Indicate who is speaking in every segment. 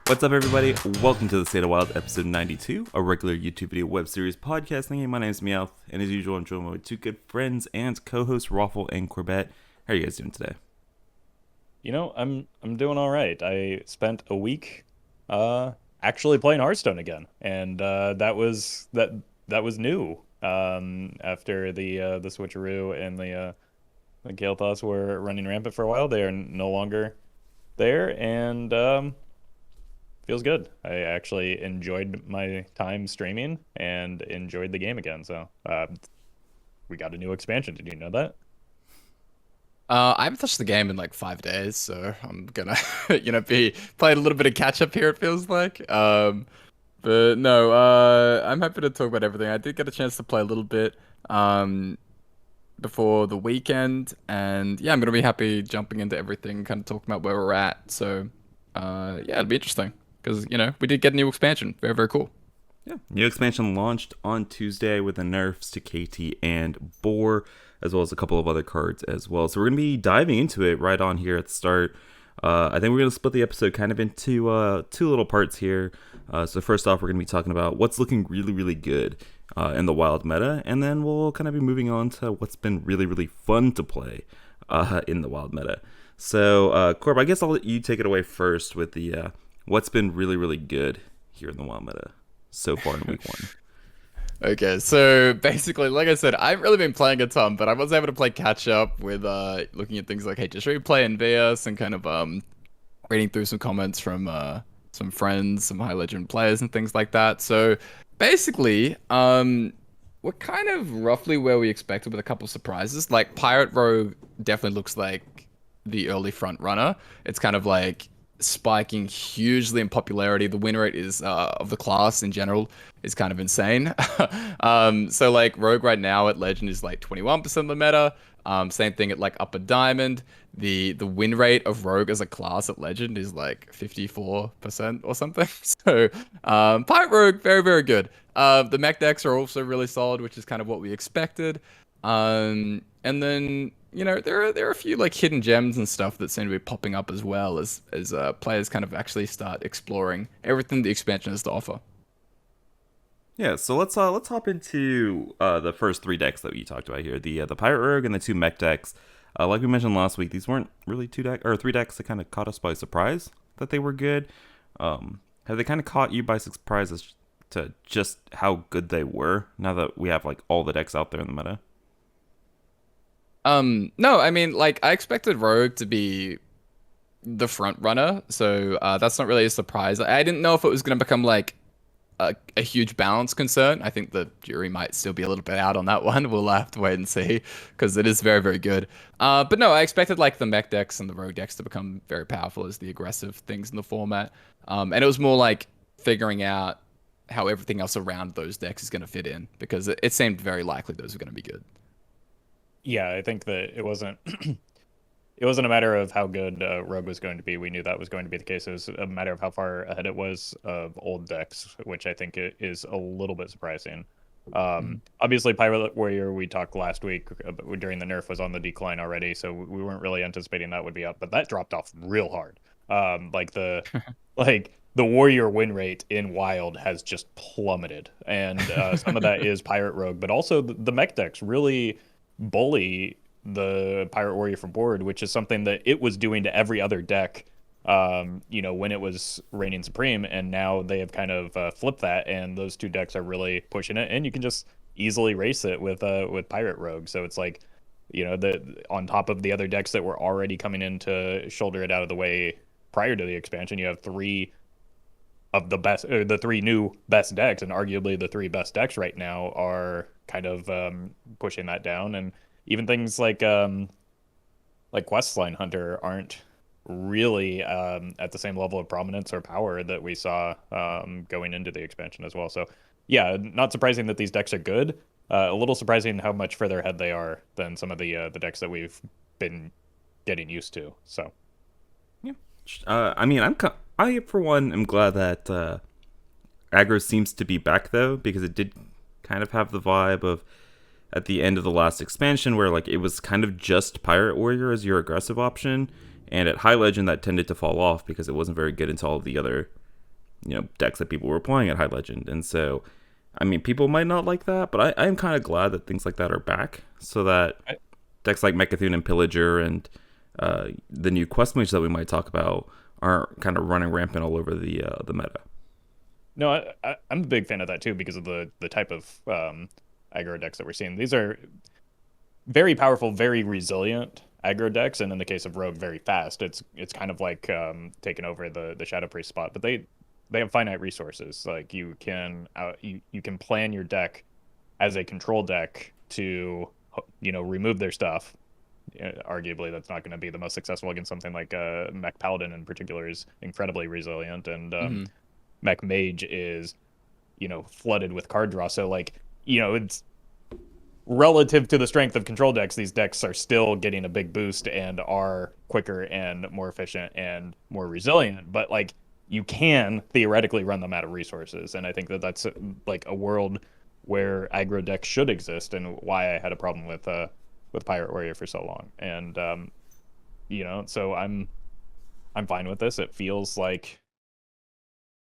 Speaker 1: What's up, everybody? Welcome to the State of Wild, episode 92, a regular YouTube video web series podcasting. My name is Meowth, and as usual, I'm joined with two good friends and co-hosts, Roffle and Corbett. How are you guys doing today?
Speaker 2: You know, I'm doing all right. I spent a week actually playing Hearthstone again, and that was new. After the switcheroo and the Kael'thas were running rampant for a while, they are no longer there, and feels good. I actually enjoyed my time streaming and enjoyed the game again. So we got a new expansion. Did you know that?
Speaker 3: I haven't touched the game in like 5 days, so I'm gonna, be playing a little bit of catch up here. It feels like. But no, I'm happy to talk about everything. I did get a chance to play a little bit, before the weekend, and yeah, I'm gonna be happy jumping into everything, kind of talking about where we're at. So, yeah, it'll be interesting because we did get a new expansion. Very, very cool.
Speaker 1: Yeah. New expansion launched on Tuesday with the nerfs to KT and Boar, as well as a couple of other cards as well. So we're going to be diving into it right on here at the start. I think we're going to split the episode kind of into two little parts here. So first off, we're going to be talking about what's looking really, really good in the wild meta. And then we'll kind of be moving on to what's been really, really fun to play in the wild meta. So, Corb, I guess I'll let you take it away first with the what's been really, really good here in the wild meta so far in week one.
Speaker 3: Okay, so basically, like I said, I haven't really been playing a ton, but I was able to play catch up with looking at things like Just Replay and VS and kind of reading through some comments from some friends, some high legend players and things like that. So basically, we're kind of roughly where we expected with a couple surprises. Like Pirate Rogue definitely looks like the early front runner. It's kind of like spiking hugely in popularity. The win rate is of the class in general is kind of insane. So like Rogue right now at Legend is like 21% of the meta. Same thing at like Upper Diamond. The win rate of Rogue as a class at Legend is like 54% or something. So Pirate Rogue, very, very good. The mech decks are also really solid, which is kind of what we expected. And then there are a few like hidden gems and stuff that seem to be popping up as well as players kind of actually start exploring everything the expansion has to offer.
Speaker 1: Yeah, so let's hop into the first three decks that we talked about here, the Pirate Rogue and the two mech decks. Like we mentioned last week, these weren't really three decks that kind of caught us by surprise that they were good. Have they kind of caught you by surprise as to just how good they were now that we have like all the decks out there in the meta?
Speaker 3: No, I mean, like, I expected Rogue to be the front runner, so that's not really a surprise. I didn't know if it was going to become like a huge balance concern. I think the jury might still be a little bit out on that one. We'll have to wait and see because it is very, very good. But no, I expected like the mech decks and the Rogue decks to become very powerful as the aggressive things in the format. And it was more like figuring out how everything else around those decks is going to fit in because it seemed very likely those were going to be good.
Speaker 2: Yeah, I think that it wasn't it wasn't a matter of how good Rogue was going to be. We knew that was going to be the case. It was a matter of how far ahead it was of old decks, which I think is a little bit surprising. Obviously, Pirate Warrior, we talked last week during the nerf, was on the decline already, so we weren't really anticipating that would be up, but that dropped off real hard. Like the like the Warrior win rate in Wild has just plummeted, and some of that is Pirate Rogue, but also the mech decks really bully the Pirate Warrior from board, which is something that it was doing to every other deck, when it was reigning supreme, and now they have kind of flipped that, and those two decks are really pushing it, and you can just easily race it with Pirate Rogue. So it's like, the on top of the other decks that were already coming in to shoulder it out of the way prior to the expansion, you have three of the best, or the three new best decks, and arguably the three best decks right now are kind of pushing that down. And even things like Questline Hunter aren't really at the same level of prominence or power that we saw going into the expansion as well. So yeah, not surprising that these decks are good. A little surprising how much further ahead they are than some of the decks that we've been getting used to. So
Speaker 1: yeah, I mean, I for one am glad that Aggro seems to be back though, because it did kind of have the vibe of at the end of the last expansion where like it was kind of just Pirate Warrior as your aggressive option, and at High Legend that tended to fall off because it wasn't very good until all the other decks that people were playing at High Legend. And so, I mean, people might not like that, but I am kind of glad that things like that are back, so that decks like Mechathune and Pillager and the new Quest Mage that we might talk about aren't kind of running rampant all over the meta.
Speaker 2: No, I'm a big fan of that too, because of the type of aggro decks that we're seeing. These are very powerful, very resilient aggro decks, and in the case of Rogue, very fast. It's kind of like taking over the Shadow Priest spot, but they have finite resources. Like you can plan your deck as a control deck to remove their stuff. Arguably, that's not going to be the most successful against something like Mech Paladin in particular is incredibly resilient, and Mech Mage is flooded with card draw. So like it's relative to the strength of control decks, these decks are still getting a big boost and are quicker and more efficient and more resilient. But like you can theoretically run them out of resources, and I think that that's like a world where aggro decks should exist, and why I had a problem with Pirate Warrior for so long. And so I'm fine with this. It feels like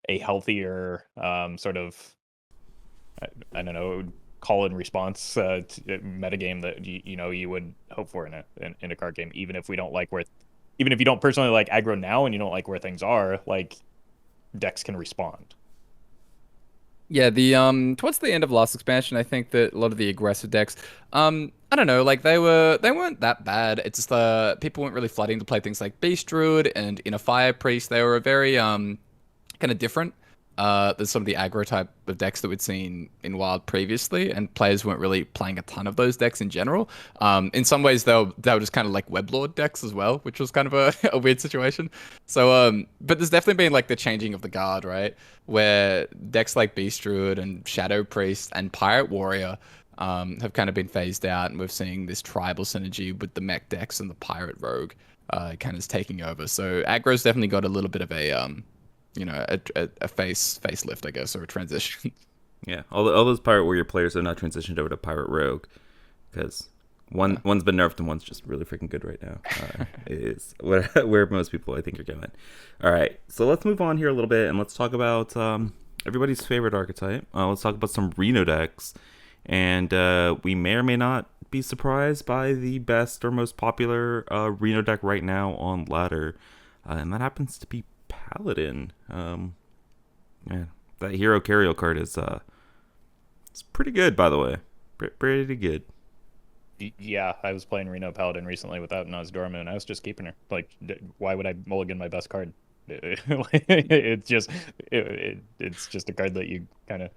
Speaker 2: a healthier sort of I don't know, call and response metagame that you would hope for in a card game, even if you don't personally like aggro now and you don't like where things are, like decks can respond.
Speaker 3: Yeah, the towards the end of last expansion, I think that a lot of the aggressive decks, I don't know, like they weren't that bad. It's just people weren't really flooding to play things like Beast Druid and Inner Fire Priest. They were very kind of different than some of the aggro type of decks that we'd seen in Wild previously, and players weren't really playing a ton of those decks in general. In some ways, they were just kind of like Weblord decks as well, which was kind of a weird situation. So, but there's definitely been like the changing of the guard, right? Where decks like Beast Druid and Shadow Priest and Pirate Warrior have kind of been phased out, and we're seeing this tribal synergy with the mech decks and the Pirate Rogue kind of taking over. So aggro's definitely got a little bit of a facelift, I guess, or a transition.
Speaker 1: Yeah, all those Pirate Warrior players are now transitioned over to Pirate Rogue, because one's been nerfed and one's just really freaking good right now. Is where most people, I think, are going. All right, so let's move on here a little bit, and let's talk about everybody's favorite archetype. Let's talk about some Reno decks, and we may or may not be surprised by the best or most popular Reno deck right now on ladder, and that happens to be Paladin. Yeah, that hero Cariel card is it's pretty good, by the way. Pretty good.
Speaker 2: Yeah, I was playing Reno Paladin recently without Nozdormu, and I was just keeping her. Like, why would I mulligan my best card? It's just a card that you kind of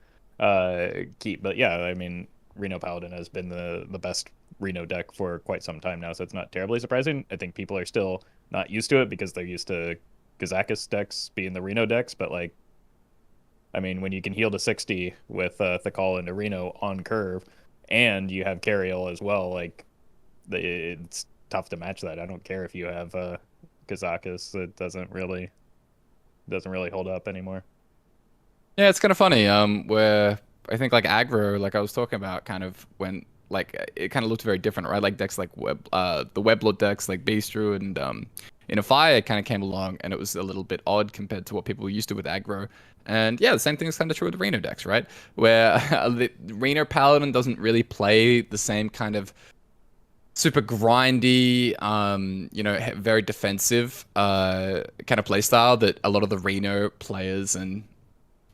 Speaker 2: keep. But yeah, I mean, Reno Paladin has been the best Reno deck for quite some time now, so it's not terribly surprising. I think people are still not used to it because they're used to Gazakis decks being the Reno decks, but like, I mean, when you can heal to 60 with Thakal into Reno on curve, and you have Cariel as well, like, it's tough to match that. I don't care if you have Gazakis; it doesn't really hold up anymore.
Speaker 3: Yeah, it's kind of funny. Where I think like aggro, like I was talking about, kind of when like it kind of looked very different, right? Like decks like the Weblord decks like Beast Druid and In a Fire kind of came along, and it was a little bit odd compared to what people were used to with aggro. And yeah, the same thing is kind of true with the Reno decks, right? Where the Reno Paladin doesn't really play the same kind of super grindy, very defensive kind of playstyle that a lot of the Reno players and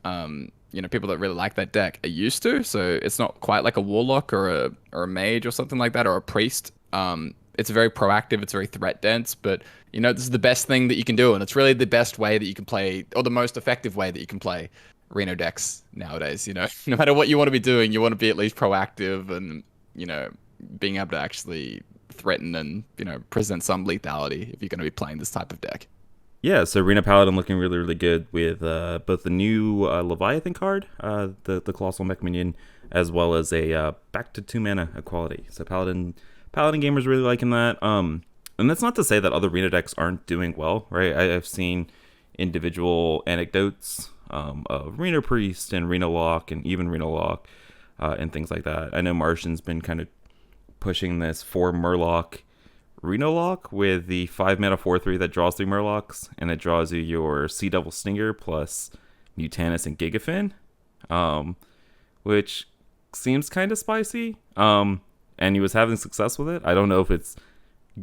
Speaker 3: people that really like that deck are used to. So it's not quite like a Warlock or a Mage or something like that, or a Priest. It's very proactive, it's very threat dense, but this is the best thing that you can do, and it's really the best way that you can play, or the most effective way that you can play Reno decks nowadays. No matter what you want to be doing, you want to be at least proactive and being able to actually threaten and present some lethality if you're going to be playing this type of deck.
Speaker 1: Yeah, so Reno Paladin looking really, really good with both the new Leviathan card, the Colossal Mech Minion, as well as a back to 2 mana equality. So Paladin gamers really liking that. And that's not to say that other Reno decks aren't doing well, right? I've seen individual anecdotes of Reno Priest and Reno Lock and even Reno Lock and things like that. I know Martian's been kind of pushing this 4 Murloc Reno Lock with the 5 mana 4/3 that draws 3 Murlocs, and it draws you your Sea Devil Stinger plus Mutanus, and Gigafin, which seems kind of spicy. And he was having success with it. I don't know if it's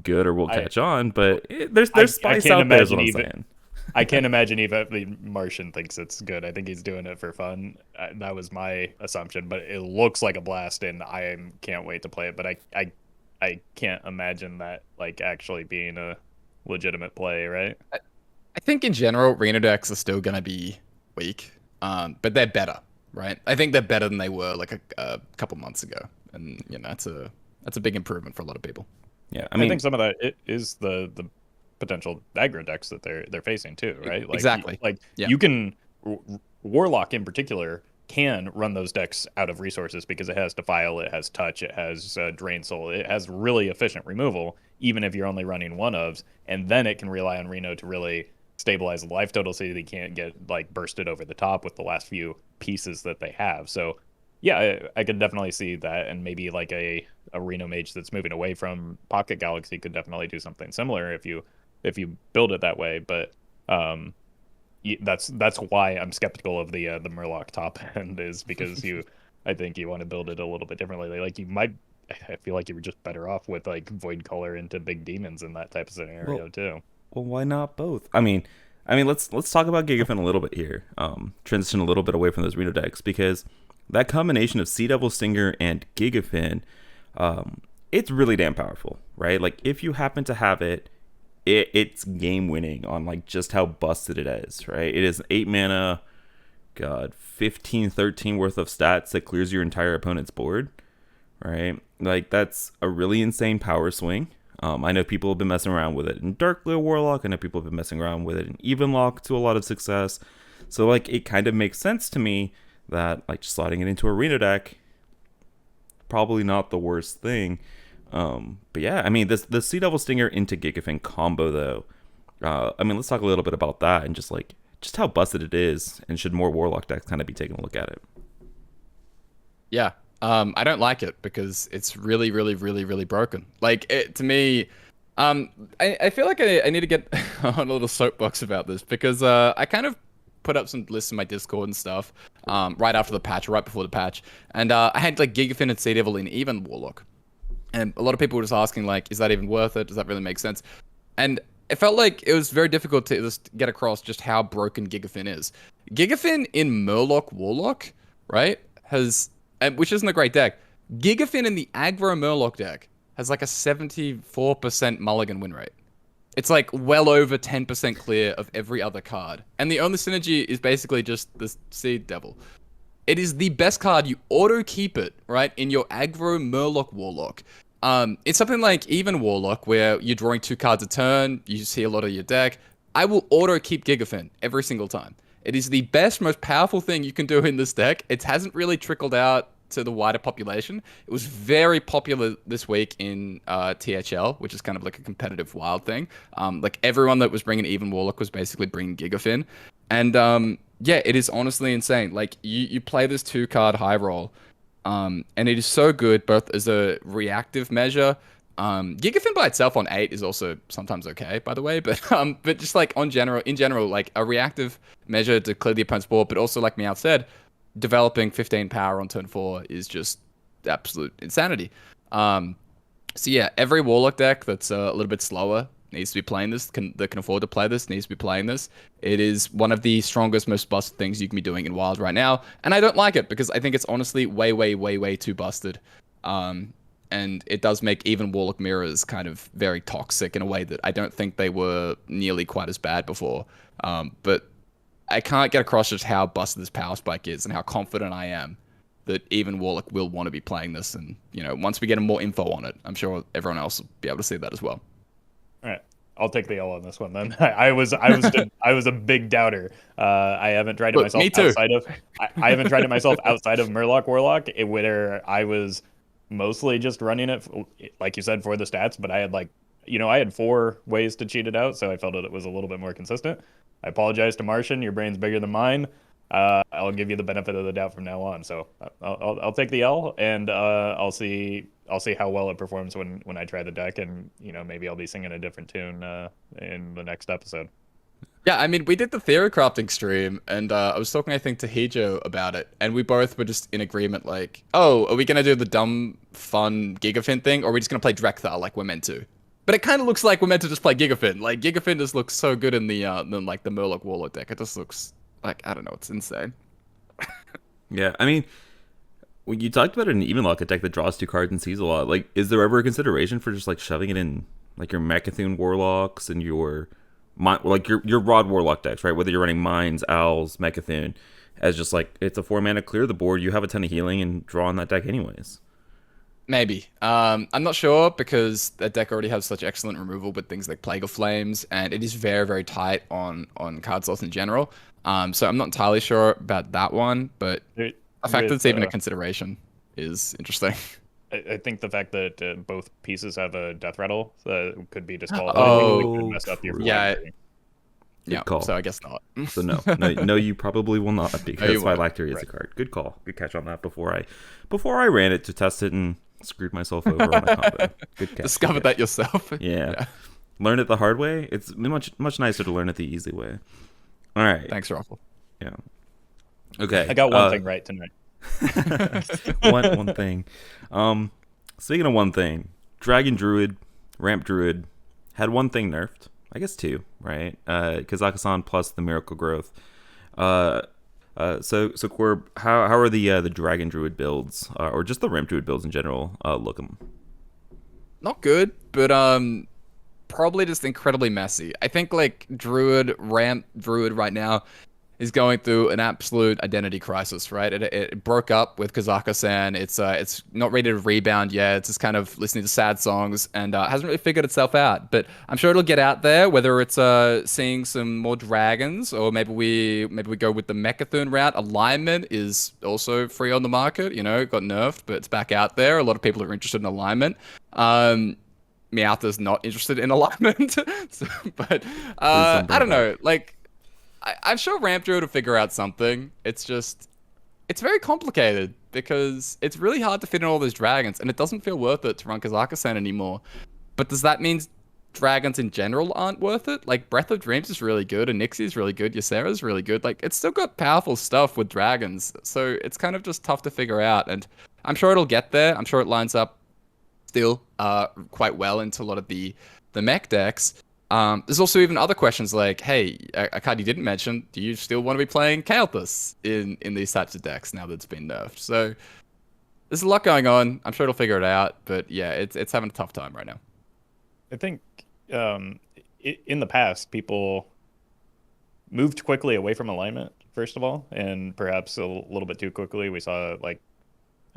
Speaker 1: good or will catch on, but there's spice out there, is what I'm saying.
Speaker 2: I can't imagine even the Martian thinks it's good. I think he's doing it for fun. That was my assumption, but it looks like a blast, and I can't wait to play it. But I can't imagine that like actually being a legitimate play, right?
Speaker 3: I think in general, Reno decks are still gonna be weak, but they're better, right? I think they're better than they were like a couple months ago, and you know that's a big improvement for a lot of people.
Speaker 1: Yeah,
Speaker 2: I think some of that is the potential aggro decks that they're facing too, right? Like,
Speaker 3: exactly.
Speaker 2: You can Warlock in particular can run those decks out of resources because it has Defile, it has Touch, it has Drain Soul, it has really efficient removal, even if you're only running one ofs, and then it can rely on Reno to really stabilize the life total so they can't get like bursted over the top with the last few pieces that they have. So yeah, I could definitely see that, and maybe like a Reno mage that's moving away from Pocket Galaxy could definitely do something similar if you build it that way. But that's why I'm skeptical of the Murloc top end, is because I think you want to build it a little bit differently. Like I feel like you were just better off with like Void Color into big demons in that type of scenario too.
Speaker 1: Well, why not both? I mean, let's talk about Gigafin a little bit here. Transition a little bit away from those Reno decks, because that combination of Sea Devil Stinger and Gigafin, it's really damn powerful, right? Like if you happen to have it, it's game winning on like just how busted it is, right? It is 8 mana, 13 worth of stats that clears your entire opponent's board, right? Like that's a really insane power swing. I know people have been messing around with it in Darkglare Warlock. I know people have been messing around with it in Evenlock to a lot of success. So like it kind of makes sense to me that like slotting it into a Reno deck, probably not the worst thing. But yeah, I mean the Sea Devil Stinger into Gigafin combo though. I mean let's talk a little bit about that and just how busted it is, and should more Warlock decks kind of be taking a look at it.
Speaker 3: Yeah. I don't like it because it's really, really, really, really broken. Like to me, I feel like I need to get on a little soapbox about this, because I kind of put up some lists in my Discord and stuff right after the patch, or right before the patch, and I had like Gigafin and Sea Devil in even Warlock, and a lot of people were just asking like, is that even worth it? Does that really make sense? And it felt like it was very difficult to just get across just how broken Gigafin is. Gigafin in Murloc Warlock, right, which isn't a great deck. Gigafin in the Aggro Murloc deck has like a 74% mulligan win rate. It's like well over 10% clear of every other card. And the only synergy is basically just the Sea Devil. It is the best card. You auto keep it, right, in your Aggro Murloc Warlock. It's something like even Warlock, where you're drawing 2 cards a turn, you see a lot of your deck. I will auto keep Gigafin every single time. It is the best, most powerful thing you can do in this deck. It hasn't really trickled out to the wider population. It was very popular this week in THL, which is kind of like a competitive wild thing. Like everyone that was bringing even Warlock was basically bringing Gigafin. And yeah, it is honestly insane. Like you play this 2-card high roll, and it is so good both as a reactive measure. Gigafin by itself on 8 is also sometimes okay, by the way, but just like in general, like a reactive measure to clear the opponent's board, but also like Meowth said, developing 15 power on turn 4 is just absolute insanity. So yeah, every Warlock deck that's a little bit slower needs to be playing this, that can afford to play this, needs to be playing this. It is one of the strongest, most busted things you can be doing in Wild right now, and I don't like it because I think it's honestly way, way, way, way too busted. And it does make even Warlock mirrors kind of very toxic in a way that I don't think they were nearly quite as bad before. But I can't get across just how busted this power spike is and how confident I am that even Warlock will want to be playing this. And, you know, once we get more info on it, I'm sure everyone else will be able to see that as well.
Speaker 2: All right. I'll take the L on this one then. I was a big doubter. I haven't tried it myself outside of I haven't tried it myself outside of Murloc Warlock, where I was mostly just running it, like you said, for the stats, but I had I had 4 ways to cheat it out, so I felt that it was a little bit more consistent. I apologize to Martian, your brain's bigger than mine. I'll give you the benefit of the doubt from now on. So I'll take the L, and I'll see how well it performs when I try the deck, and maybe I'll be singing a different tune in the next episode.
Speaker 3: Yeah, I mean, we did the theory crafting stream, and I was talking, I think, to Hijo about it, and we both were just in agreement, like, oh, are we gonna do the dumb, fun Gigafin thing, or are we just gonna play Drekthar like we're meant to? But it kind of looks like we're meant to just play Gigafin. Like, Gigafin just looks so good in the Murloc Warlock deck. It just looks like, I don't know, it's insane.
Speaker 1: Yeah, I mean, when you talked about an even lock deck that draws 2 cards and sees a lot, like, is there ever a consideration for just like shoving it in like your Mechathune Warlocks and your like your Rod Warlock decks, right? Whether you're running Mines, Owls, Mechathune, as just like it's a 4 mana clear the board, you have a ton of healing and draw on that deck anyways.
Speaker 3: Maybe. I'm not sure because that deck already has such excellent removal with things like Plague of Flames, and it is very, very tight on card slots in general. So I'm not entirely sure about that one, but the fact that it's even a consideration is interesting.
Speaker 2: I think the fact that both pieces have a death rattle could be disqualified.
Speaker 3: Oh,
Speaker 2: could mess up your
Speaker 3: yeah.
Speaker 1: Good call.
Speaker 3: So I guess not.
Speaker 1: So no, you probably will not because Phylactery is
Speaker 2: right.
Speaker 1: a card. Good call. Good catch on that before I ran it to test it and screwed myself over on a combo. Good catch.
Speaker 3: Discovered that yourself.
Speaker 1: Yeah. Learn it the hard way. It's much nicer to learn it the easy way. All right.
Speaker 3: Thanks, Roffle.
Speaker 1: Yeah. Okay.
Speaker 2: I got one thing right tonight.
Speaker 1: one thing. Speaking of one thing, Dragon Druid, Ramp Druid had one thing nerfed. I guess 2, right? Kazakhstan plus the Miracle Growth. So Corb, how are the Dragon Druid builds, or just the Ramp Druid builds in general, looking?
Speaker 3: Not good, but probably just incredibly messy. I think like Ramp Druid right now is going through an absolute identity crisis, right? It broke up with Kazakhstan. It's not ready to rebound yet. It's just kind of listening to sad songs and hasn't really figured itself out. But I'm sure it'll get out there, whether it's seeing some more dragons or maybe we go with the Mechathune route. Alignment is also free on the market. You know, it got nerfed, but it's back out there. A lot of people are interested in alignment. Meowth's not interested in alignment. But I don't know. Like, I'm sure Ramp Druid will figure out something. It's very complicated because it's really hard to fit in all those dragons, and it doesn't feel worth it to run Kazakhstan anymore. But does that mean dragons in general aren't worth it? Like, Breath of Dreams is really good, and Nixie is really good, Ysera's really good. Like, it's still got powerful stuff with dragons, so it's kind of just tough to figure out. And I'm sure it'll get there. I'm sure it lines up still quite well into a lot of the mech decks. There's also even other questions like, hey, a card you didn't mention, do you still want to be playing Kael'thas in these types of decks now that it's been nerfed? So there's a lot going on. I'm sure it'll figure it out, but yeah, it's having a tough time right now.
Speaker 2: I think in the past, people moved quickly away from alignment, first of all, and perhaps a little bit too quickly. We saw like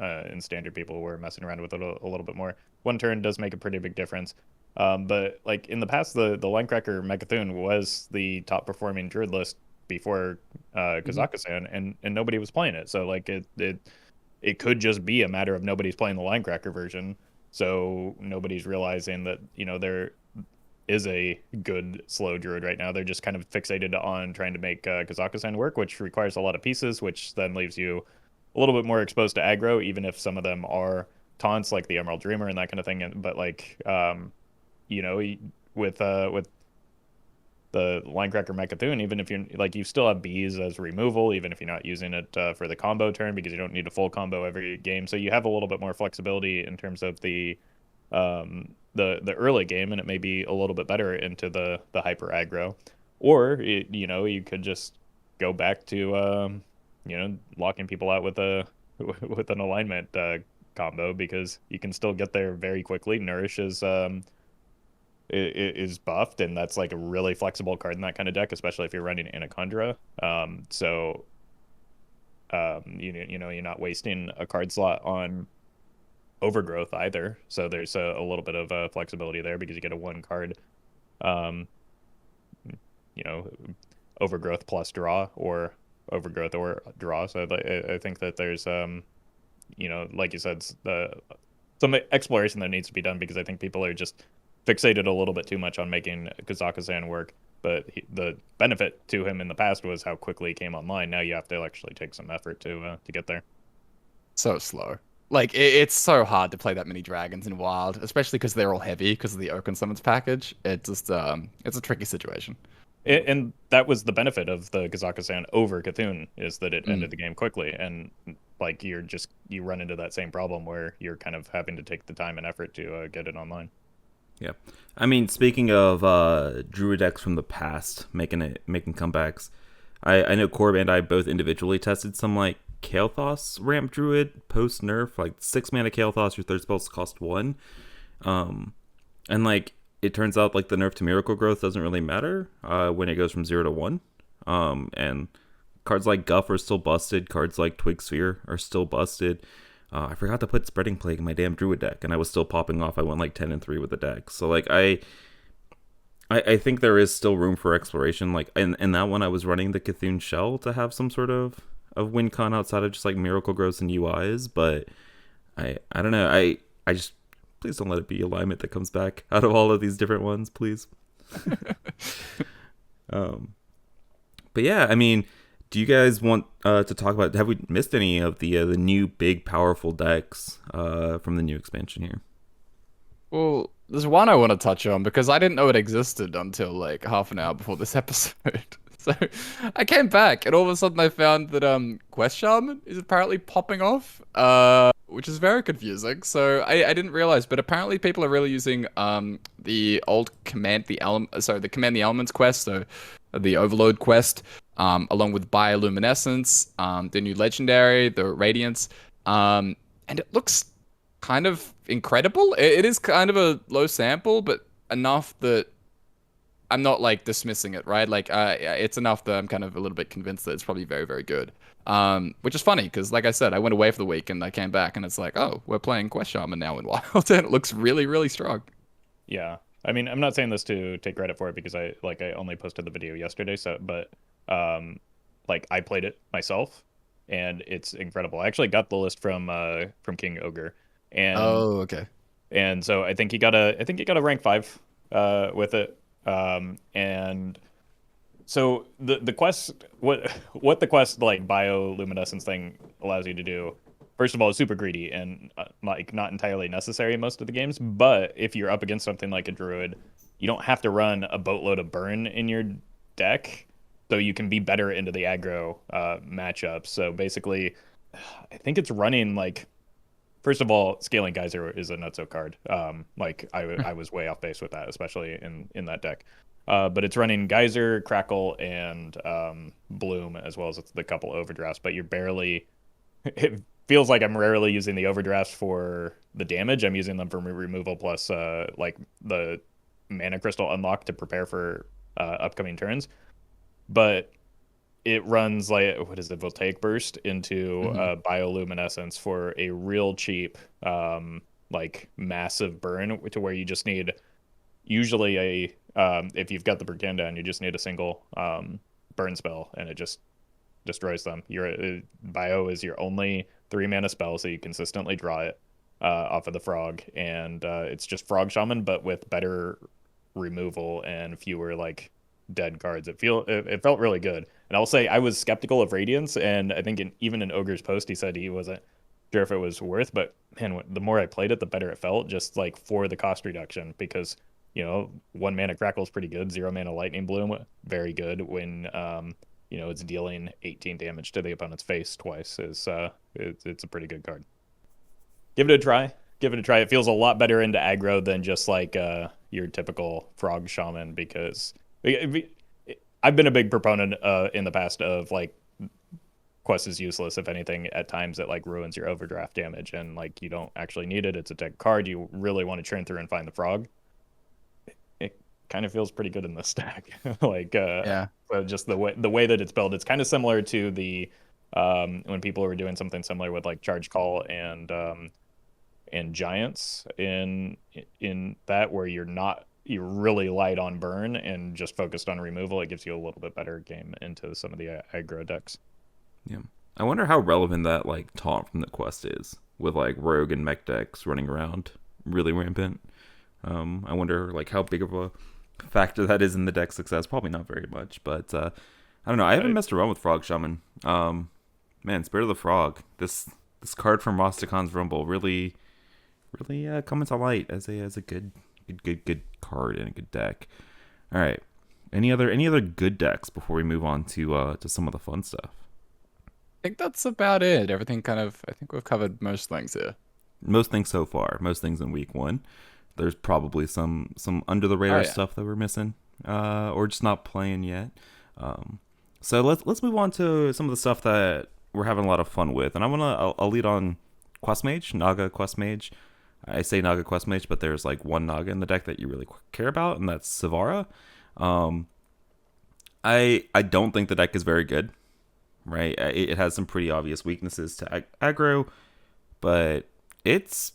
Speaker 2: in standard people were messing around with it a little bit more. One turn does make a pretty big difference. But like in the past, the Linecracker Mechathune was the top performing Druid list before Kazakhstan, and nobody was playing it. So like it could just be a matter of nobody's playing the Linecracker version. So nobody's realizing that, you know, there is a good slow Druid right now. They're just kind of fixated on trying to make Kazakhstan work, which requires a lot of pieces, which then leaves you a little bit more exposed to aggro, even if some of them are taunts like the Emerald Dreamer and that kind of thing. But like, you know, with the Linecracker Mechathune, even if you're like, you still have bees as removal, even if you're not using it for the combo turn, because you don't need a full combo every game. So you have a little bit more flexibility in terms of the early game, and it may be a little bit better into the hyper aggro, or you know, you could just go back to you know, locking people out with an alignment combo, because you can still get there very quickly. Nourish is buffed, and that's like a really flexible card in that kind of deck, especially if you're running Anacondra. So you know, you're not wasting a card slot on Overgrowth either. So there's a little bit of flexibility there, because you get a 1 card, you know, Overgrowth plus draw, or Overgrowth or draw. So I think that there's you know, like you said, some exploration that needs to be done, because I think people are just fixated a little bit too much on making Kazakhstan work. But the benefit to him in the past was how quickly he came online. Now you have to actually take some effort to get there.
Speaker 3: So slow. Like, it's so hard to play that many dragons in Wild, especially because they're all heavy because of the Oaken Summons package. It's just it's a tricky situation.
Speaker 2: And that was the benefit of the Kazakhstan over Cthulhu, is that it ended the game quickly, and like you run into that same problem where you're kind of having to take the time and effort to get it online.
Speaker 1: Yeah, I mean, speaking of Druid decks from the past making comebacks, I know Corb and I both individually tested some like Kael'thas ramp Druid post nerf, like 6 mana Kael'thas, your third spells cost 1, and like it turns out like the nerf to Miracle Growth doesn't really matter when it goes from 0 to 1, and cards like Guff are still busted, cards like Twig Sphere are still busted. I forgot to put Spreading Plague in my damn Druid deck, and I was still popping off. I went like 10-3 with the deck. So like I think there is still room for exploration. Like in that one, I was running the Cthulhu Shell to have some sort of win con outside of just like Miracle Growths and UIs. But I don't know. I just, please don't let it be alignment that comes back out of all of these different ones, please. But yeah, I mean, do you guys want to talk about? Have we missed any of the new big powerful decks from the new expansion here?
Speaker 3: Well, there's one I want to touch on because I didn't know it existed until like half an hour before this episode. So I came back and all of a sudden I found that Quest Shaman is apparently popping off, which is very confusing. So I didn't realize, but apparently people are really using the old Command the Elements quest, so the Overload quest, along with Bioluminescence, the new Legendary, the Radiance, and it looks kind of incredible. It is kind of a low sample, but enough that I'm not like dismissing it, right? Like, it's enough that I'm kind of a little bit convinced that it's probably very, very good. Which is funny because, like I said, I went away for the week and I came back and it's like, oh, we're playing Quest Shaman now in Wild, and it looks really, really strong.
Speaker 2: Yeah, I mean, I'm not saying this to take credit for it because I only posted the video yesterday, so like I played it myself and it's incredible. I actually got the list from King Ogre, and
Speaker 3: Oh, okay.
Speaker 2: so I think he got a rank 5 with it. And so the quest, what the quest like bioluminescence thing allows you to do, first of all, is super greedy and like not entirely necessary in most of the games. But if you're up against something like a Druid, you don't have to run a boatload of burn in your deck, so you can be better into the aggro matchup. So basically, I think it's running like, first of all, Scaling Geyser is a nutso card. Like I was way off base with that, especially in that deck. But it's running Geyser, Crackle, and Bloom, as well as the couple overdrafts. But you're barely. It feels like I'm rarely using the overdrafts for the damage. I'm using them for removal plus like the mana crystal unlock to prepare for upcoming turns. But it runs like, what is it, Voltaic Burst into Bioluminescence for a real cheap like massive burn, to where you just need usually a if you've got the Brigand down, you just need a single burn spell and it just destroys them. Your Bio is your only 3 mana spell, so you consistently draw it off of the frog, and it's just Frog Shaman but with better removal and fewer like dead cards. It felt really good. And I'll say I was skeptical of Radiance, and I think even in Ogre's post he said he wasn't sure if it was worth, but man, the more I played it, the better it felt, just like for the cost reduction, because 1 mana Crackle is pretty good, 0 mana Lightning Bloom very good when it's dealing 18 damage to the opponent's face twice. It's a pretty good card. Give it a try. It feels a lot better into aggro than just like your typical Frog Shaman, because I've been a big proponent in the past of like Quest is useless. If anything, at times it like ruins your overdraft damage, and like you don't actually need it. It's a deck card. You really want to churn through and find the frog. It kind of feels pretty good in this stack. Like
Speaker 3: Yeah.
Speaker 2: so just the way that it's built, it's kind of similar to the when people were doing something similar with like Charge Call and Giants in that, where you're really light on burn and just focused on removal. It gives you a little bit better game into some of the aggro decks.
Speaker 1: Yeah, I wonder how relevant that like taunt from the quest is with like rogue and mech decks running around really rampant. I wonder like how big of a factor that is in the deck success. Probably not very much, but I don't know. I haven't messed around with Frog Shaman. Man, Spirit of the Frog. This card from Rosticon's Rumble really coming to light as a good card in a good deck. All right. Any other good decks before we move on to some of the fun stuff?
Speaker 3: I think that's about it. Everything kind of, I think we've covered most things here.
Speaker 1: Most things so far. Most things in week one. There's probably some under the
Speaker 3: Oh
Speaker 1: radar
Speaker 3: yeah.
Speaker 1: stuff that we're missing, or just not playing yet. So let's move on to some of the stuff that we're having a lot of fun with, and I'll lead on Quest Mage, Naga Quest Mage. I say Naga Quest Mage, but there's like one Naga in the deck that you really care about, and that's Savara. Um, I don't think the deck is very good, right? It has some pretty obvious weaknesses to aggro, but it's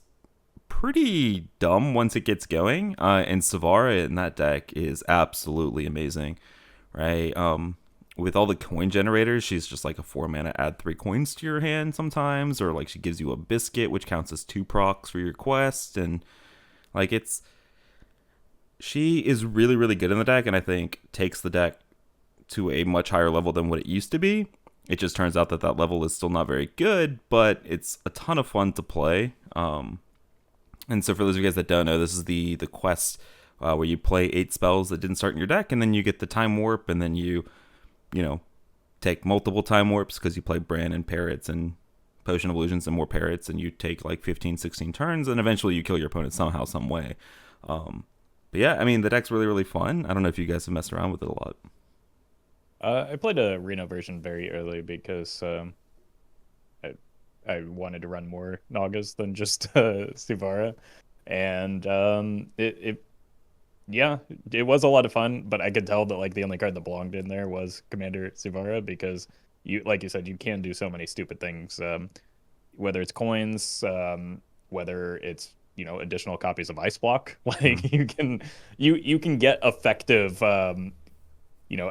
Speaker 1: pretty dumb once it gets going. And Savara in that deck is absolutely amazing, right? With all the coin generators, she's just like a 4 mana add 3 coins to your hand sometimes, or like she gives you a biscuit, which counts as 2 procs for your quest, and like she is really really good in the deck, and I think takes the deck to a much higher level than what it used to be. It just turns out that that level is still not very good, but it's a ton of fun to play. And so for those of you guys that don't know, this is the quest where you play 8 spells that didn't start in your deck, and then you get the time warp, and then you know, take multiple time warps because you play Bran and Parrots and Potion of Illusions and more Parrots, and you take like 15, 16 turns, and eventually you kill your opponent somehow, some way. But yeah, I mean, the deck's really, really fun. I don't know if you guys have messed around with it a lot.
Speaker 2: I played a Reno version very early because I wanted to run more Nagas than just Sivara, and yeah, it was a lot of fun. But I could tell that like the only card that belonged in there was Commander Sivara because you, like you said, you can do so many stupid things. Whether it's coins, whether it's additional copies of Ice Block,
Speaker 1: Mm.
Speaker 2: like you can get effective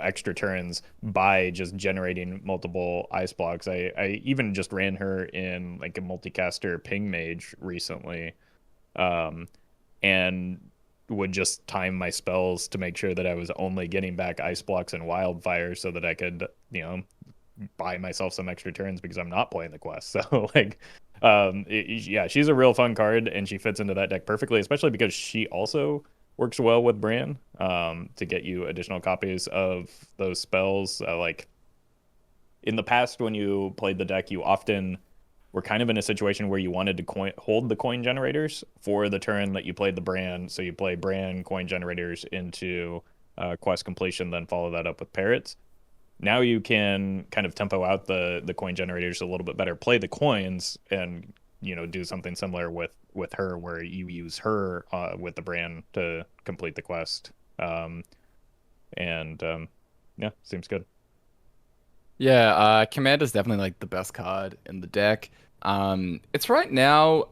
Speaker 2: extra turns by just generating multiple ice blocks. I even just ran her in like a multicaster ping mage recently, um, and would just time my spells to make sure that I was only getting back ice blocks and wildfire so that I could, buy myself some extra turns because I'm not playing the quest. So like, yeah, she's a real fun card and she fits into that deck perfectly, especially because she also works well with Bran to get you additional copies of those spells. Like in the past, when you played the deck, you often were kind of in a situation where you wanted to hold the coin generators for the turn that you played the Bran. So you play Bran coin generators into quest completion, then follow that up with parrots. Now you can kind of tempo out the coin generators a little bit better, play the coins, and do something similar with her, where you use her with the Bran to complete the quest. And yeah, seems good.
Speaker 3: Yeah, Commander's definitely like the best card in the deck. It's right now,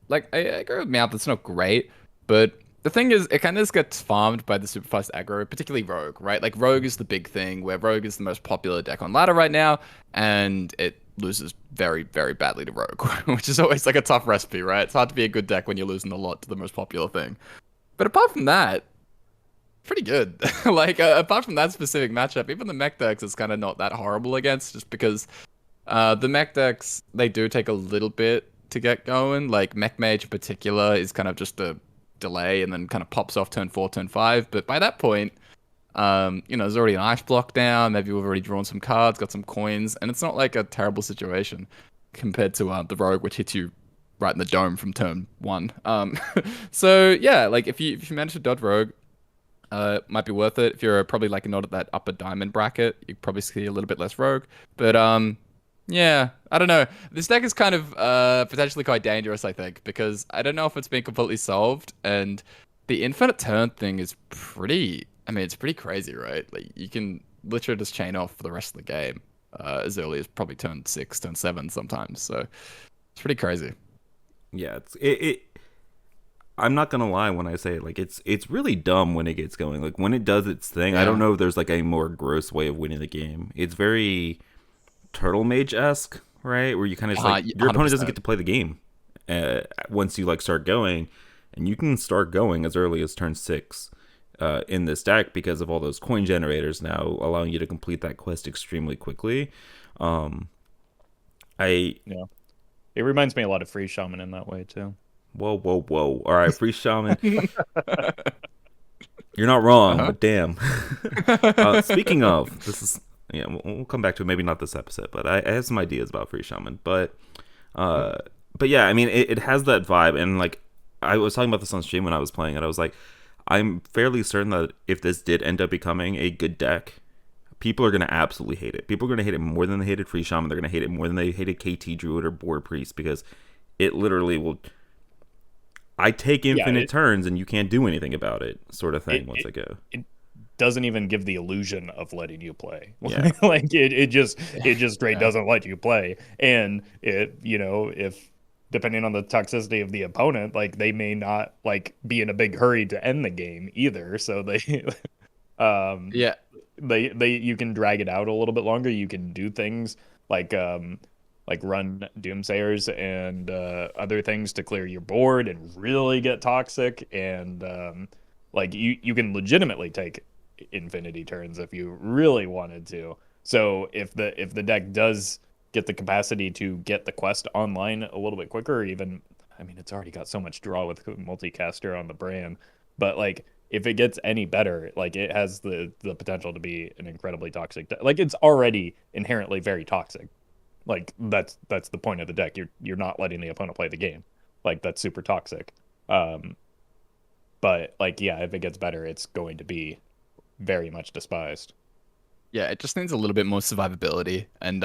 Speaker 3: like I agree with Mouth, it's not great, but the thing is, it kind of just gets farmed by the super fast aggro, particularly Rogue, right? Like Rogue is the big thing, where Rogue is the most popular deck on ladder right now, and it loses very, very badly to Rogue, which is always like a tough recipe, right? It's hard to be a good deck when you're losing a lot to the most popular thing. But apart from that, pretty good. Like apart from that specific matchup, even the mech decks is kind of not that horrible against, just because the mech decks they do take a little bit to get going. Like Mech Mage in particular is kind of just a delay and then kind of pops off turn 4, turn 5. But by that point, there's already an ice block down. Maybe we've already drawn some cards, got some coins, and it's not like a terrible situation compared to the Rogue, which hits you right in the dome from turn 1. So yeah, like if you manage to dodge Rogue, might be worth it. If you're probably like not at that upper diamond bracket, you probably see a little bit less Rogue. But yeah, I don't know. This deck is kind of potentially quite dangerous, I think, because I don't know if it's been completely solved, and the infinite turn thing is pretty. I mean, it's pretty crazy, right? Like you can literally just chain off for the rest of the game as early as probably turn 6, turn 7 sometimes. So it's pretty crazy.
Speaker 1: Yeah, it. I'm not gonna lie when I say it, like it's really dumb when it gets going. Like when it does its thing, I don't
Speaker 3: Yeah.
Speaker 1: know if there's like a more gross way of winning the game. It's very Turtle Mage esque, right? Where you kind of just like your opponent doesn't get
Speaker 3: 100%.
Speaker 1: to play the game once you like start going, and you can start going as early as turn 6 in this deck because of all those coin generators now allowing you to complete that quest extremely quickly. Um, I
Speaker 2: Yeah, it reminds me a lot of Free Shaman in that way too.
Speaker 1: Whoa, whoa, whoa! All right, free shaman. You're not wrong,
Speaker 3: Uh-huh.
Speaker 1: but damn. Speaking of, this is yeah, we'll come back to it. Maybe not this episode, but I have some ideas about Free Shaman. Uh, but yeah, I mean, it has that vibe, and like I was talking about this on stream when I was playing it. I was like, I'm fairly certain that if this did end up becoming a good deck, people are gonna absolutely hate it. People are gonna hate it more than they hated Free Shaman. They're gonna hate it more than they hated KT Druid or Boar Priest because it literally will. I take
Speaker 2: Yeah,
Speaker 1: infinite turns and you can't do anything about it, sort of thing. Once I go,
Speaker 2: it doesn't even give the illusion of letting you play.
Speaker 1: Yeah.
Speaker 2: Like it just straight doesn't let you play. And it, if depending on the toxicity of the opponent, like they may not like be in a big hurry to end the game either. So they um
Speaker 3: Yeah.
Speaker 2: they you can drag it out a little bit longer. You can do things like run doomsayers and other things to clear your board and really get toxic, and like you can legitimately take infinity turns if you really wanted to. So if the deck does get the capacity to get the quest online a little bit quicker, or even, I mean, it's already got so much draw with multicaster on the brand, but like if it gets any better, like it has the potential to be an incredibly toxic deck. Like it's already inherently very toxic. Like that's the point of the deck. You're not letting the opponent play the game. Like that's super toxic. But like yeah, if it gets better, it's going to be very much despised.
Speaker 3: Yeah, it just needs a little bit more survivability. And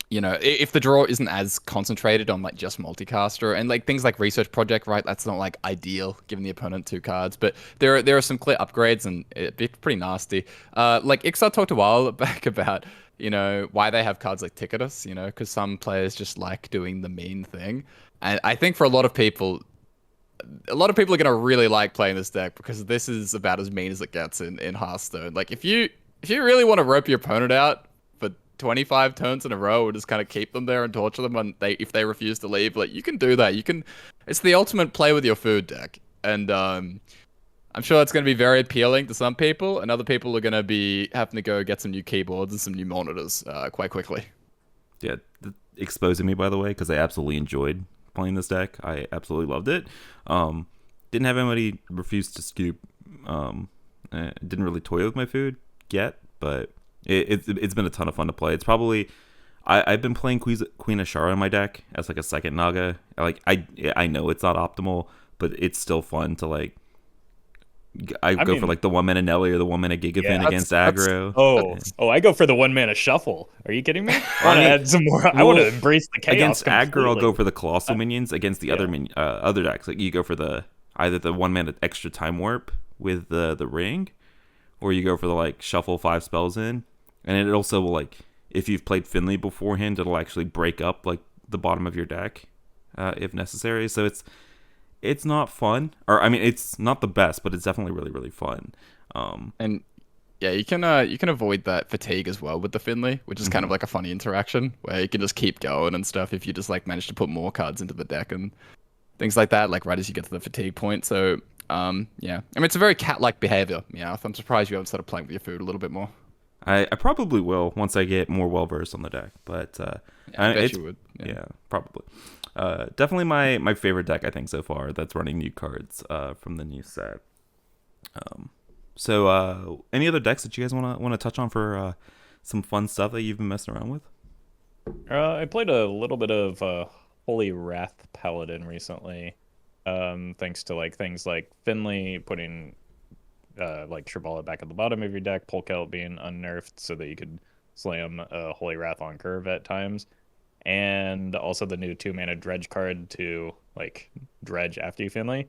Speaker 3: if the draw isn't as concentrated on like just multicaster and like things like research project, right? That's not like ideal giving the opponent 2 cards, but there are some clear upgrades and it'd be pretty nasty. Like Ixar talked a while back about why they have cards like Ticketus, because some players just like doing the mean thing, and I think for a lot of people are gonna really like playing this deck because this is about as mean as it gets in Hearthstone. Like if you really want to rope your opponent out for 25 turns in a row and just kind of keep them there and torture them if they refuse to leave, like you can do that. It's the ultimate play with your food deck, and I'm sure it's going to be very appealing to some people, and other people are going to be having to go get some new keyboards and some new monitors quite quickly.
Speaker 1: yeah, exposing me by the way because I absolutely enjoyed playing this deck. I absolutely loved it. Didn't have anybody refuse to scoop. Didn't really toy with my food yet, but it's been a ton of fun to play. It's probably I've been playing Queen Ashara in my deck as like a second Naga. Like I know it's not optimal, but it's still fun to like. I go for like the 1 mana Nelly or the 1 mana Gigafin against aggro.
Speaker 2: I go for the 1 mana shuffle. Are you kidding me? I want to add some more. I want to embrace the chaos
Speaker 1: against
Speaker 2: completely.
Speaker 1: aggro. I'll go for the colossal minions. Against the other decks, like you go for either the 1 mana extra time warp with the ring, or you go for the like shuffle 5 spells in, and it also will like if you've played Finley beforehand, it'll actually break up like the bottom of your deck if necessary. So it's not fun, or I mean, it's not the best, but it's definitely really, really fun.
Speaker 3: And yeah, you can avoid that fatigue as well with the Finley, which is kind of like a funny interaction where you can just keep going and stuff if you just like manage to put more cards into the deck and things like that, like right as you get to the fatigue point. So yeah, I mean it's a very cat-like behavior. Yeah, I'm surprised you haven't started playing with your food a little bit more.
Speaker 1: I probably will once I get more well versed on the deck, but
Speaker 3: I bet you would.
Speaker 1: Yeah, probably. Definitely my favorite deck I think so far that's running new cards from the new set. So any other decks that you guys want to touch on for some fun stuff that you've been messing around with?
Speaker 2: I played a little bit of Holy Wrath Paladin recently, thanks to like things like Finley putting like Shrivala back at the bottom of your deck, Polkelt being unnerfed so that you could slam Holy Wrath on curve at times, and also the new 2 mana dredge card to like dredge after you Finley.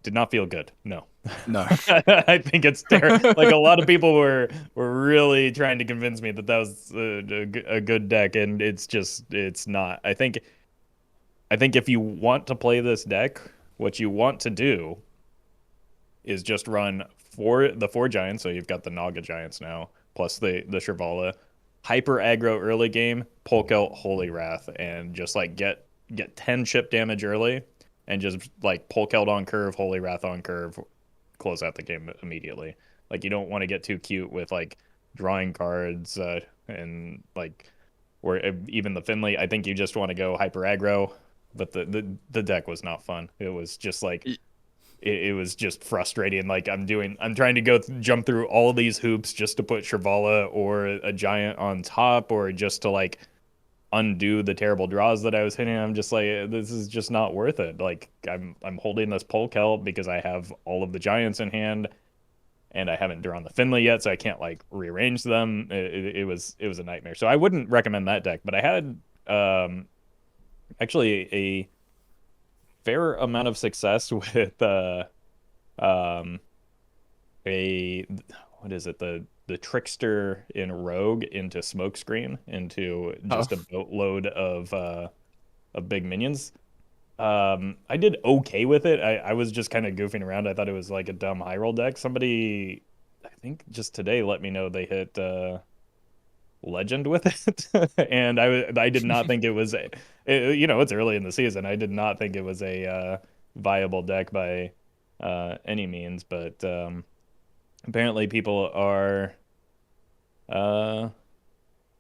Speaker 2: Did not feel good. No. I think it's terrible. Like a lot of people were really trying to convince me that was a good deck, and it's not. I think if you want to play this deck, what you want to do is just run the 4 giants. So you've got the Naga giants now, plus the Shrivala, hyper aggro early game, Polk out Holy Wrath, and just like get 10 chip damage early, and just like Polk out on curve, Holy Wrath on curve, close out the game immediately. Like you don't want to get too cute with like drawing cards and like, or even the Finley. I think you just want to go hyper aggro, but the deck was not fun. It was just like it was just frustrating. Like I'm trying to jump through all of these hoops just to put Shrivala or a giant on top, or just to like undo the terrible draws that I was hitting. I'm just like, this is just not worth it. Like I'm holding this Pole Kelp because I have all of the giants in hand, and I haven't drawn the Finley yet, so I can't like rearrange them. It was a nightmare. So I wouldn't recommend that deck. But I had actually a fair amount of success with um a what is it, the Trickster in Rogue into Smokescreen into just a boatload of big minions. I did okay with it. I was just kind of goofing around. I thought it was like a dumb high roll deck. Somebody, I think just today, let me know they hit Legend with it, and I did not think it was it's early in the season. I did not think it was a viable deck by any means, but apparently people are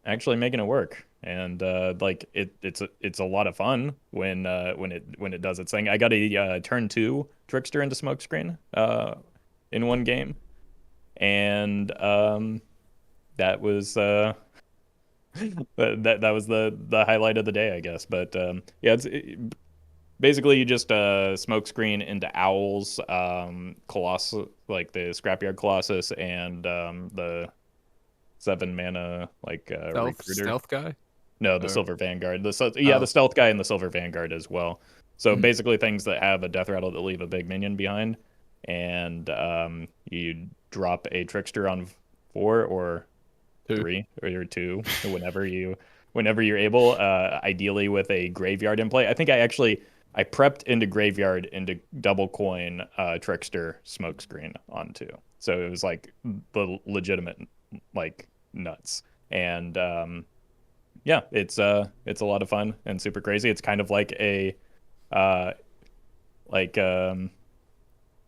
Speaker 2: actually making it work, and like it's a lot of fun when it does its thing. I got a turn 2 Trickster into Smokescreen in one game, and that was that was the highlight of the day, I guess. But yeah, basically you just Smokescreen into Owls, Colossus, like the Scrapyard Colossus, and the 7 mana like recruiter.
Speaker 3: Stealth guy?
Speaker 2: No, the Silver Vanguard. The stealth guy and the Silver Vanguard as well. So basically things that have a death rattle that leave a big minion behind, and you drop a Trickster on 4 or 3 or 2 whenever you're able, ideally with a graveyard in play. I think I prepped into graveyard into double coin Trickster Smokescreen on 2. So it was like the legitimate like nuts. And yeah, it's a lot of fun and super crazy. It's kind of like a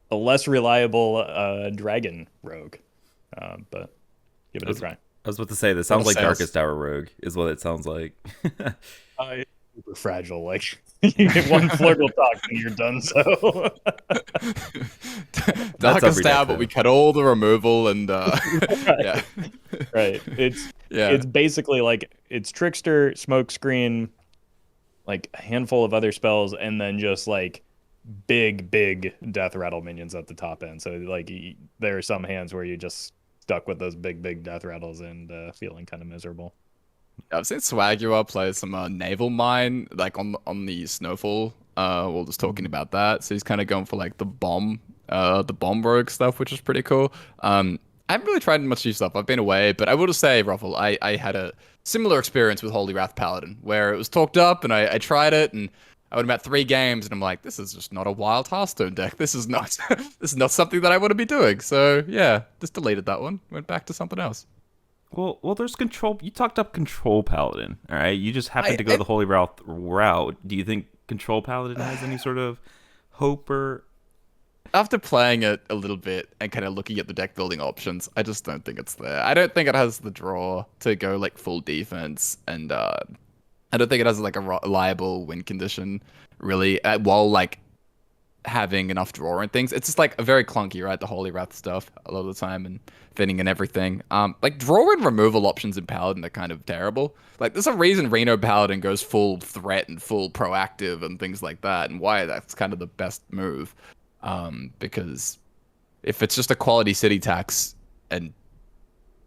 Speaker 2: less reliable dragon rogue. But give it a try.
Speaker 1: I was about to say, this sounds like Darkest Hour Rogue, is what it sounds like.
Speaker 2: It's super fragile. Like, you get one flirtle talk and you're done. So,
Speaker 3: Darkest Hour, but we cut all the removal and
Speaker 2: right. Right. It's basically like it's Trickster, Smokescreen, like a handful of other spells, and then just like big death rattle minions at the top end. So like there are some hands where you just stuck with those big death rattles and feeling kind of miserable.
Speaker 3: I've seen Swagua play some Naval Mine like on the Snowfall. We're just talking about that. So he's kind of going for like the bomb rogue stuff, which is pretty cool. I haven't really tried much new stuff. I've been away, but I will just say, Roffle, I had a similar experience with Holy Wrath Paladin, where it was talked up and I tried it, and I went about 3 games and I'm like, this is just not a wild Hearthstone deck. This is not something that I want to be doing. So yeah, just deleted that one. Went back to something else.
Speaker 1: Well, there's control. You talked up Control Paladin, all right? You just happened to go the Holy Wrath route. Do you think Control Paladin has any sort of hope? Or
Speaker 3: after playing it a little bit and kind of looking at the deck building options, I just don't think it's there. I don't think it has the draw to go like full defense, and I don't think it has like a reliable win condition really, while like having enough draw and things. It's just like a very clunky, right? The Holy Wrath stuff a lot of the time, and fitting and everything. Like draw and removal options in Paladin are kind of terrible. Like there's a reason Reno Paladin goes full threat and full proactive and things like that, and why that's kind of the best move. Because if it's just a quality city tax and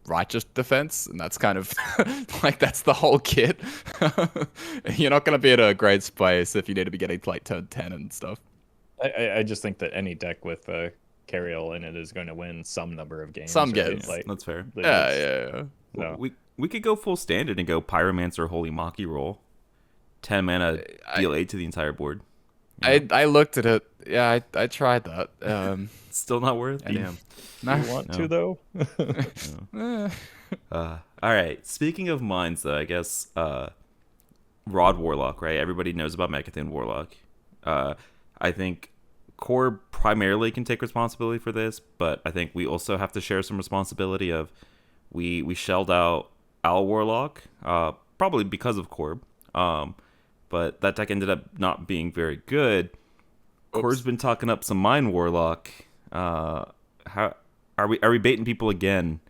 Speaker 3: righteous defense, and that's kind of like that's the whole kit, you're not going to be at a great space if you need to be getting like turn 10 and stuff.
Speaker 2: I just think that any deck with Cariel in it is going to win some number of games.
Speaker 3: Some games.
Speaker 1: Like, that's fair.
Speaker 3: Yeah.
Speaker 1: No. We could go full standard and go Pyromancer Holy Maki roll. 10 mana, deal 8 to the entire board.
Speaker 3: I looked at it. Yeah, I tried that.
Speaker 1: Still not worth it? Damn.
Speaker 2: You want to, though?
Speaker 1: All right. Speaking of mines, though, I guess Rod Warlock, right? Everybody knows about Mechathan Warlock. I think Core primarily can take responsibility for this, but I think we also have to share some responsibility of we shelled out Owl Warlock, probably because of Corb, but that deck ended up not being very good. Core's
Speaker 3: Oops.
Speaker 1: been talking up some Mind Warlock. How are we baiting people again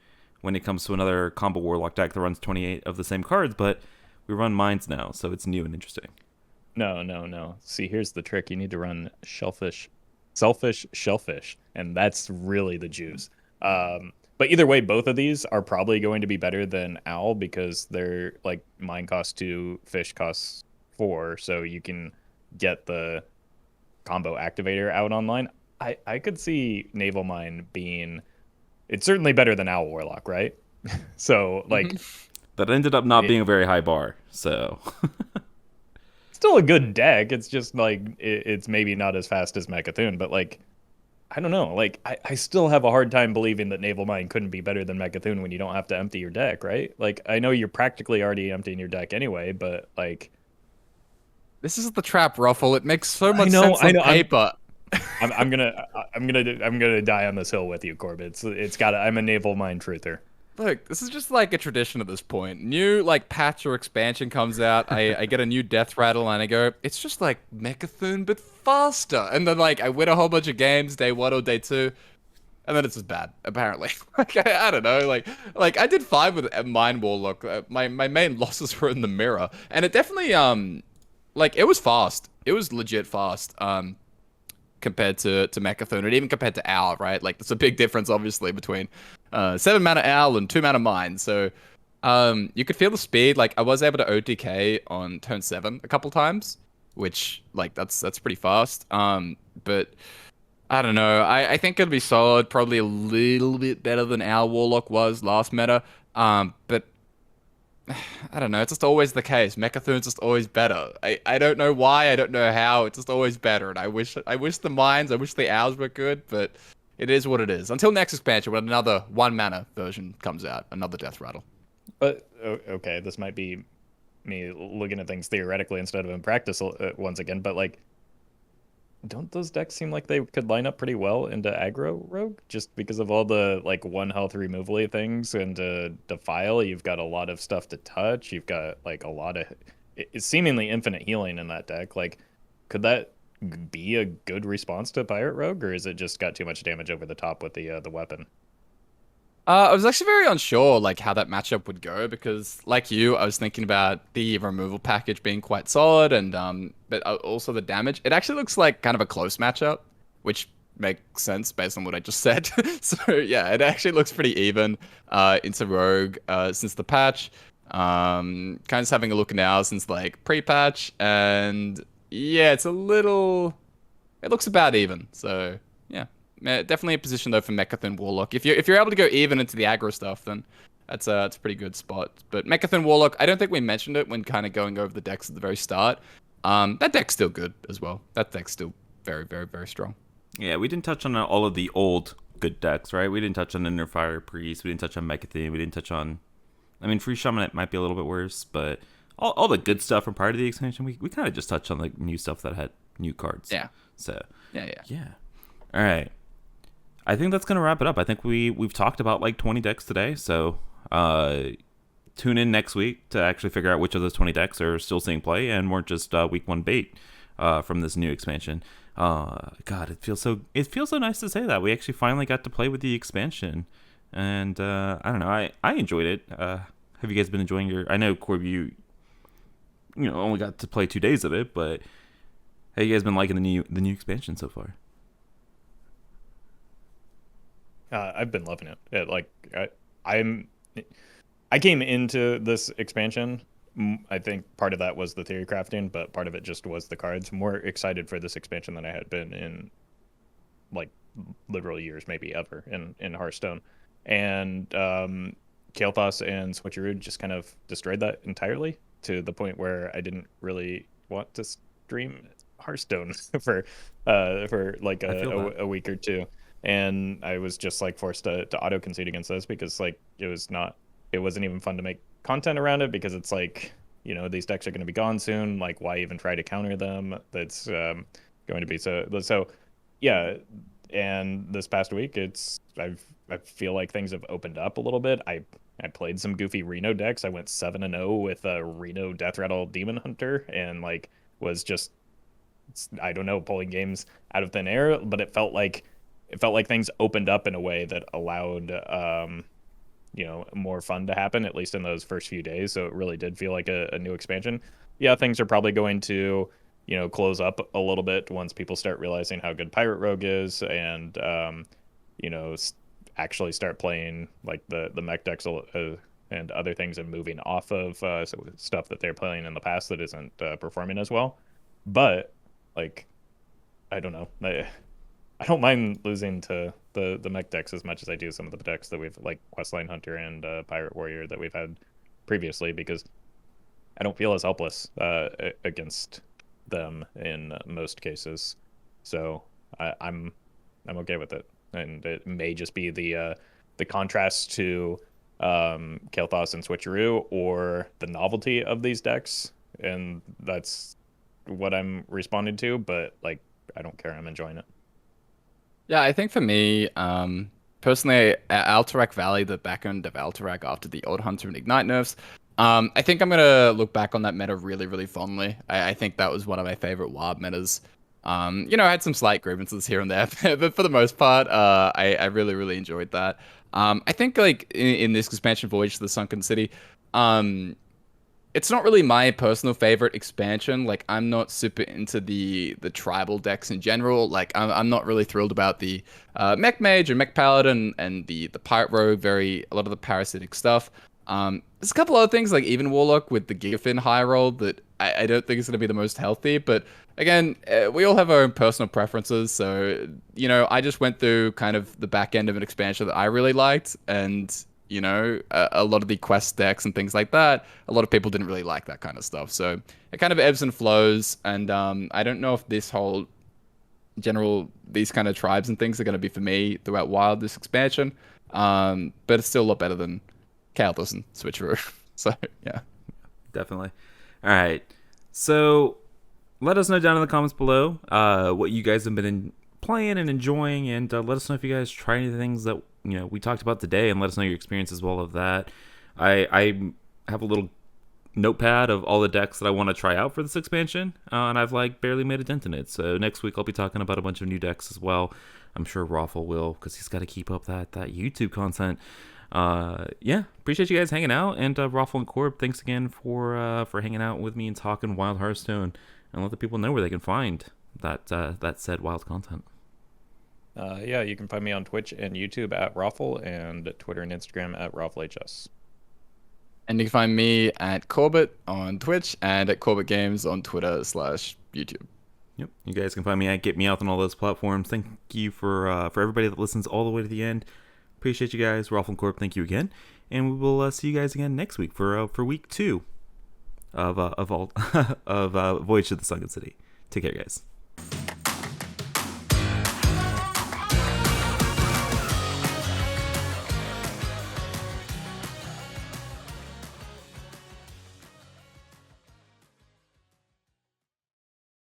Speaker 1: when it comes to another combo Warlock deck that runs 28 of the same cards, but we run Minds now, so it's new and interesting.
Speaker 2: No, no, no. See, here's the trick. You need to run selfish shellfish, and that's really the juice. But either way, both of these are probably going to be better than Owl because they're like mine costs 2, fish costs 4, so you can get the combo activator out online. I could see Naval Mine being it's certainly better than Owl Warlock, right? So like
Speaker 1: That ended up not
Speaker 2: it,
Speaker 1: being a very high bar, so
Speaker 2: still a good deck. It's just like it's maybe not as fast as Mechathune, but like I don't know. Like I still have a hard time believing that Naval Mine couldn't be better than Mechathune when you don't have to empty your deck, right? Like I know you're practically already emptying your deck anyway, but like
Speaker 3: This is the trap, Ruffle. It makes so
Speaker 2: I
Speaker 3: much
Speaker 2: know,
Speaker 3: sense
Speaker 2: I
Speaker 3: on
Speaker 2: know.
Speaker 3: paper.
Speaker 2: I'm gonna die on this hill with you, Corbett. It's got. I'm a Naval Mine truther.
Speaker 3: Look, this is just like a tradition at this point. New like patch or expansion comes out, I get a new death rattle and I go, it's just like Mechathune but faster. And then like I win a whole bunch of games day 1 or day 2, and then it's just bad, apparently. Like I don't know, like I did fine with Mind Warlock. My main losses were in the mirror, and it definitely like it was fast. It was legit fast. Compared to Mechathune, and even compared to Owl, right? Like, there's a big difference, obviously, between 7 mana Owl and 2 mana Mine. So, you could feel the speed. Like, I was able to OTK on turn 7 a couple times, which, like, that's pretty fast. But I don't know. I think it'll be solid, probably a little bit better than Owl Warlock was last meta. But I don't know. It's just always the case. Mechathune's just always better. I don't know why. I don't know how. It's just always better. And I wish the mines, I wish the owls were good, but it is what it is. Until next expansion, when another 1 mana version comes out, another death rattle.
Speaker 2: But okay, this might be me looking at things theoretically instead of in practice once again. But like, don't those decks seem like they could line up pretty well into aggro rogue just because of all the like 1 health removal things and defile? You've got a lot of stuff to touch. You've got like a lot of it's seemingly infinite healing in that deck. Like, could that be a good response to pirate rogue, or is it just got too much damage over the top with the weapon?
Speaker 3: I was actually very unsure, like, how that matchup would go, because, like you, I was thinking about the removal package being quite solid, and but also the damage. It actually looks like kind of a close matchup, which makes sense based on what I just said. So yeah, it actually looks pretty even into Rogue since the patch. Kind of just having a look now since like pre-patch, and yeah, it's a little. It looks about even. So yeah. Definitely a position though for Mechathune Warlock. If you're able to go even into the aggro stuff, then it's a pretty good spot. But Mechathune Warlock, I don't think we mentioned it when kind of going over the decks at the very start. That deck's still good as well. That deck's still very, very, very strong.
Speaker 1: yeah, we didn't touch on all of the old good decks, right? We didn't touch on Inner Fire Priest. We didn't touch on Mechathune. We didn't touch on. I mean, Free Shaman it might be a little bit worse, but all the good stuff from prior to the expansion, we kind of just touched on like new stuff that had new cards.
Speaker 3: Yeah.
Speaker 1: So
Speaker 3: Yeah.
Speaker 1: All right. I think that's gonna wrap it up. I think we've talked about like 20 decks today, so tune in next week to actually figure out which of those 20 decks are still seeing play and weren't just week 1 bait from this new expansion. God, it feels so nice to say that we actually finally got to play with the expansion, and I don't know, I enjoyed it. Have you guys been enjoying your? I know Corby, you only got to play 2 days of it, but have you guys been liking the new expansion so far?
Speaker 2: I've been loving it. I came into this expansion. I think part of that was the theory crafting, but part of it just was the cards. More excited for this expansion than I had been in like literal years, maybe ever in Hearthstone. And Kael'thas and Switcheroo just kind of destroyed that entirely to the point where I didn't really want to stream Hearthstone for like a week or two. And I was just like forced to auto concede against this because like it wasn't even fun to make content around it because it's like, these decks are going to be gone soon. Like, why even try to counter them? That's going to be so yeah. And this past week, I feel like things have opened up a little bit. I played some goofy Reno decks. I went 7-0 with a Reno Death Rattle Demon Hunter and like was just I don't know, pulling games out of thin air, but it felt like things opened up in a way that allowed more fun to happen, at least in those first few days. So it really did feel like a new expansion. Yeah, things are probably going to close up a little bit once people start realizing how good Pirate Rogue is, and you know actually start playing like the mech decks and other things, and moving off of stuff that they're playing in the past that isn't performing as well. But like, I don't know. I don't mind losing to the mech decks as much as I do some of the decks that we've, like Questline Hunter and Pirate Warrior, that we've had previously, because I don't feel as helpless against them in most cases. So I'm okay with it, and it may just be the contrast to Kael'thas and Switcheroo, or the novelty of these decks, and that's what I'm responding to. But like, I don't care. I'm enjoying it.
Speaker 3: Yeah, I think for me, personally, Alterac Valley, the back end of Alterac after the Old Hunter and Ignite nerfs, I think I'm gonna look back on that meta really, really fondly. I think that was one of my favorite wild metas. I had some slight grievances here and there, but for the most part, I really, really enjoyed that. I think like in this expansion Voyage to the Sunken City, it's not really my personal favorite expansion. Like, I'm not super into the tribal decks in general. Like, I'm not really thrilled about the mech mage and mech paladin and the pirate rogue. A lot of the parasitic stuff. There's a couple other things, like even Warlock with the Gigafin high roll, that I don't think is going to be the most healthy. But again, we all have our own personal preferences. So I just went through kind of the back end of an expansion that I really liked, and a lot of the quest decks and things like that, a lot of people didn't really like that kind of stuff. So it kind of ebbs and flows. And I don't know if these kind of tribes and things are going to be for me throughout Wild, this expansion. But it's still a lot better than Kael'thas and Switcheroo. So yeah.
Speaker 1: Definitely. All right. So let us know down in the comments below what you guys have been playing and enjoying, and let us know if you guys try any things that we talked about today, and let us know your experience as well of that. I have a little notepad of all the decks that I want to try out for this expansion, and I've like barely made a dent in it. So next week I'll be talking about a bunch of new decks as well. I'm sure Roffle will, because he's got to keep up that YouTube content. Yeah, appreciate you guys hanging out, and Roffle and Corb, thanks again for hanging out with me and talking Wild Hearthstone, and let the people know where they can find that said wild content.
Speaker 2: Yeah, you can find me on Twitch and YouTube at Roffle, and Twitter and Instagram at RoffleHS.
Speaker 3: And you can find me at Corbett on Twitch and at Corbettgames on Twitter/YouTube.
Speaker 1: Yep, you guys can find me at Get Me Out on all those platforms. Thank you for everybody that listens all the way to the end. Appreciate you guys. Roffle and Corb, thank you again, and we will see you guys again next week for week 2 of Voyage to the Sunken City. Take care, guys.